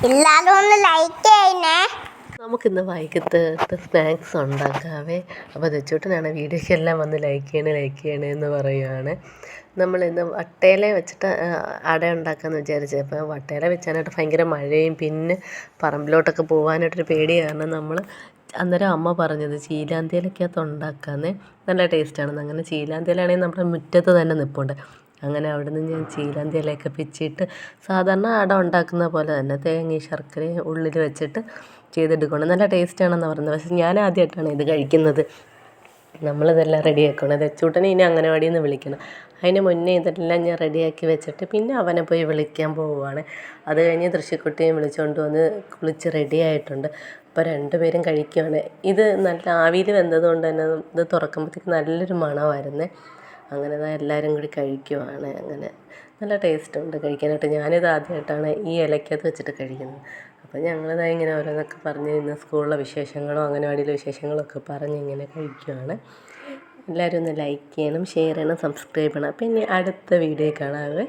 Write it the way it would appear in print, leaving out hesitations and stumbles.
എല്ലാവരും ഒന്ന് ലൈക്ക് ചെയ്യണേ. നമുക്കിന്ന് വൈകിട്ടത്തെ സ്നാക്സ് ഉണ്ടാക്കാവേ. അപ്പോൾ ദച്ചൂട്ടനാണ് വീഡിയോക്കെല്ലാം വന്ന് ലൈക്ക് ചെയ്യണേ എന്ന് പറയുകയാണ്. നമ്മളിന്ന് വട്ടയില വെച്ചിട്ട് അട ഉണ്ടാക്കാമെന്ന് വിചാരിച്ചത്. അപ്പോൾ വട്ടയില വെച്ചാനായിട്ട് ഭയങ്കര മഴയും പിന്നെ പറമ്പിലോട്ടൊക്കെ പോകാനായിട്ടൊരു പേടി കാരണം നമ്മൾ അന്നേരം അമ്മ പറഞ്ഞത് ചീലാന്തിയിലക്കകത്ത് ഉണ്ടാക്കാമെന്നേ, നല്ല ടേസ്റ്റാണെന്ന്. അങ്ങനെ ചീലാന്തിയിലാണെങ്കിൽ നമ്മുടെ മുറ്റത്ത് തന്നെ നിൽപ്പുണ്ട്. അങ്ങനെ അവിടെ നിന്ന് ഞാൻ ചീലാന്തി ഇലയൊക്കെ പിച്ചിട്ട് സാധാരണ അട ഉണ്ടാക്കുന്ന പോലെ തന്നെ തേങ്ങയും ശർക്കരയും ഉള്ളിൽ വെച്ചിട്ട് ചെയ്തെടുക്കണം. നല്ല ടേസ്റ്റാണെന്ന് പറയുന്നത്. പക്ഷേ ഞാൻ ആദ്യമായിട്ടാണ് ഇത് കഴിക്കുന്നത്. നമ്മളിതെല്ലാം റെഡിയാക്കണം. ദച്ചൂട്ടനെ ഇനി അംഗനവാടിയിൽ നിന്ന് വിളിക്കണം. അതിന് മുന്നേ ഇതെല്ലാം ഞാൻ റെഡിയാക്കി വെച്ചിട്ട് പിന്നെ അവനെ പോയി വിളിക്കാൻ പോവുകയാണ്. അത് കഴിഞ്ഞ് തൃശ്ശിക്കുട്ടിയും വിളിച്ചുകൊണ്ട് വന്ന് കുളിച്ച് റെഡിയായിട്ടുണ്ട്. അപ്പോൾ രണ്ടുപേരും കഴിക്കുകയാണ്. ഇത് നല്ല ആവിയിൽ വെന്തതുകൊണ്ട് തന്നെ ഇത് തുറക്കുമ്പോഴത്തേക്ക് നല്ലൊരു മണമായിരുന്നേ. അങ്ങനെ എല്ലാവരും കൂടി കഴിക്കുവാണ്. അങ്ങനെ നല്ല ടേസ്റ്റുണ്ട് കഴിക്കാനായിട്ട്. ഞാനിത് ആദ്യമായിട്ടാണ് ഈ ഇലയ്ക്കകത്ത് വെച്ചിട്ട് കഴിക്കുന്നത്. അപ്പോൾ ഞങ്ങളിതാ ഇങ്ങനെ ഓരോന്നൊക്കെ പറഞ്ഞ് ഇന്ന് സ്കൂളിലെ വിശേഷങ്ങളോ അംഗനവാടിയിലെ വിശേഷങ്ങളൊക്കെ പറഞ്ഞ് ഇങ്ങനെ കഴിക്കുവാണ്. എല്ലാവരും ഒന്ന് ലൈക്ക് ചെയ്യണം, ഷെയർ ചെയ്യണം, സബ്സ്ക്രൈബ് ചെയ്യണം. പിന്നെ അടുത്ത വീഡിയോ കാണാവേ.